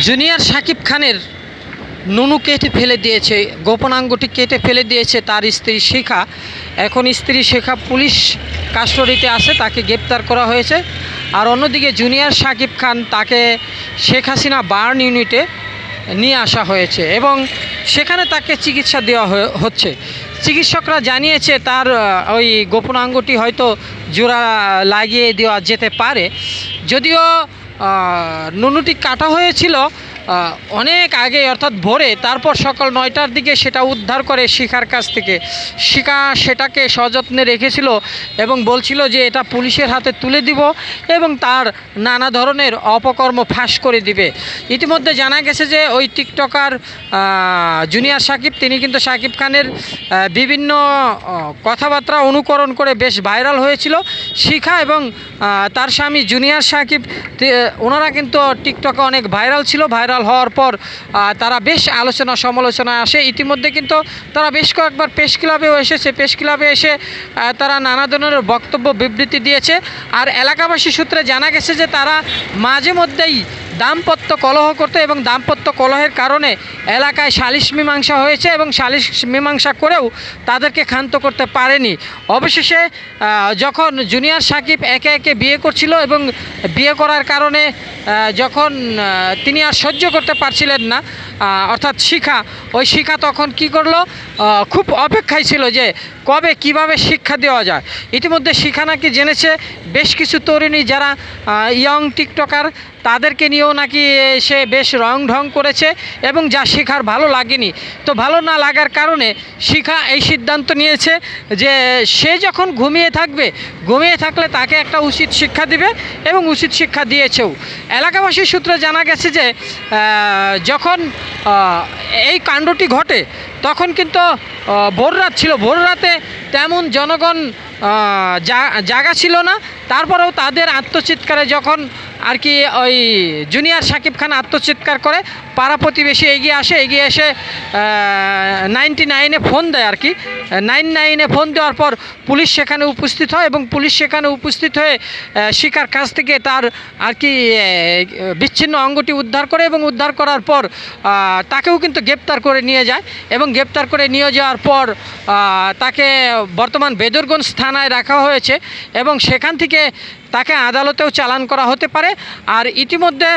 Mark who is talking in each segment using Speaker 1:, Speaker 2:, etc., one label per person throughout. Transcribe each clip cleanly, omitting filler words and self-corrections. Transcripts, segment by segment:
Speaker 1: Junior Shakib খানের নুনু কেটে ফেলে দিয়েছে, গোপনাঙ্গটি কেটে ফেলে দিয়েছে তার স্ত্রী শিখা। এখন স্ত্রী শিখা পুলিশ কাস্টডিতে আছে, তাকে গ্রেপ্তার করা হয়েছে। আর অন্যদিকে জুনিয়র শাকিব খান তাকে শেখ হাসিনা বার্ন ইউনিটে নিয়ে আসা হয়েছে এবং সেখানে তাকে চিকিৎসা দেওয়া হচ্ছে। চিকিৎসকরা জানিয়েছে তার ওই গোপনাঙ্গটি হয়তো জোড়া লাগিয়ে দেওয়া যেতে পারে। যদিও নুনুটি কাটা হয়েছিল অনেক আগে, অর্থাৎ ভোরে, তারপর সকাল 9টার দিকে সেটা উদ্ধার করে শিখার কাছ থেকে। শিখা সেটাকে সযত্নে রেখেছিল এবং বলছিল যে এটা পুলিশের হাতে তুলে দিব এবং তার নানা ধরনের অপকর্ম ফাঁস করে দিবে। ইতিমধ্যে জানা গেছে যে ওই টিকটকার জুনিয়র শাকিব, তিনি কিন্তু শাকিব খানের বিভিন্ন কথাবার্তা অনুকরণ করে বেশ ভাইরাল হয়েছিল। শিখা এবং তার স্বামী জুনিয়র শাকিব, ওনারা কিন্তু টিকটকে অনেক ভাইরাল ছিল। ভাইরাল হওয়ার পর তারা বেশ আলোচনা সমালোচনায় আসে। ইতিমধ্যে কিন্তু তারা বেশ কয়েকবার প্রেস ক্লাবেও এসেছে। প্রেস ক্লাবে এসে তারা নানা ধরনের বক্তব্য বিবৃতি দিয়েছে। আর এলাকাবাসী সূত্রে জানা গেছে যে তারা মাঝে মধ্যেই দাম্পত্য কলহ করতে এবং দাম্পত্য কলহের কারণে এলাকায় সালিশ মীমাংসা হয়েছে এবং সালিশ মীমাংসা করেও তাদেরকে ক্ষান্ত করতে পারেনি। অবশেষে যখন জুনিয়র শাকিব একে একে বিয়ে করছিল এবং বিয়ে করার কারণে যখন তিনি আর সহ্য করতে পারছিলেন না, অর্থাৎ ওই শিখা তখন কি করলো, খুব অপেক্ষায় ছিল যে কবে কিভাবে শিক্ষা দেওয়া যায়। ইতিমধ্যে শিখা নাকি জেনেছে বেশ কিছু তরুণী যারা ইয়ং টিকটকার, তাদেরকে নিয়েও নাকি সে বেশ রং ঢং করেছে এবং যা শিখার ভালো লাগেনি। তো ভালো না লাগার কারণে শিখা এই সিদ্ধান্ত নিয়েছে যে সে যখন ঘুমিয়ে থাকলে তাকে একটা উচিত শিক্ষা দিবে এবং উচিত শিক্ষা দিয়েছেও। এলাকাবাসীর সূত্রে জানা গেছে যে যখন এই কাণ্ডটি ঘটে তখন কিন্তু ভোররাত ছিল, ভোররাতে তেমন জনগণ জাগা ছিল না। তারপরেও তাদের আত্মচিৎকারে যখন আর কি ওই জুনিয়র শাকিব খান আত্মচিৎকার করে, পাড়া প্রতিবেশী এগিয়ে এসে 99-এ ফোন দেয় আর কি। 99-এ ফোন দেওয়ার পর পুলিশ সেখানে উপস্থিত হয় এবং পুলিশ সেখানে উপস্থিত হয়ে শিখার কাছ থেকে তার আর কি বিচ্ছিন্ন অঙ্গটি উদ্ধার করে এবং উদ্ধার করার পর তাকেও কিন্তু গ্রেপ্তার করে নিয়ে যায় এবং গ্রেপ্তার করে নিয়ে যাওয়ার পর তাকে বর্তমান বেদরগঞ্জ থানায় রাখা হয়েছে এবং সেখান থেকে তাকে আদালতেও চালান করা হতে পারে। আর ইতিমধ্যে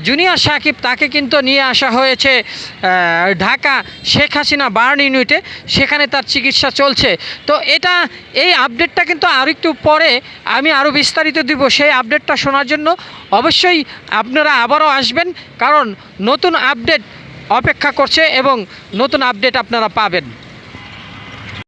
Speaker 1: জুনিয়র শাকিব তাকে কিন্তু নিয়ে আসা হয়েছে ঢাকা শেখ হাসিনা বার্ন ইউনিটে, সেখানে তার চিকিৎসা চলছে। তো এই আপডেটটা কিন্তু আর একটু পরে আমি আরও বিস্তারিত দিব। সেই আপডেটটা শোনার জন্য অবশ্যই আপনারা আবারও আসবেন, কারণ নতুন আপডেট অপেক্ষা করছে এবং নতুন আপডেট আপনারা পাবেন।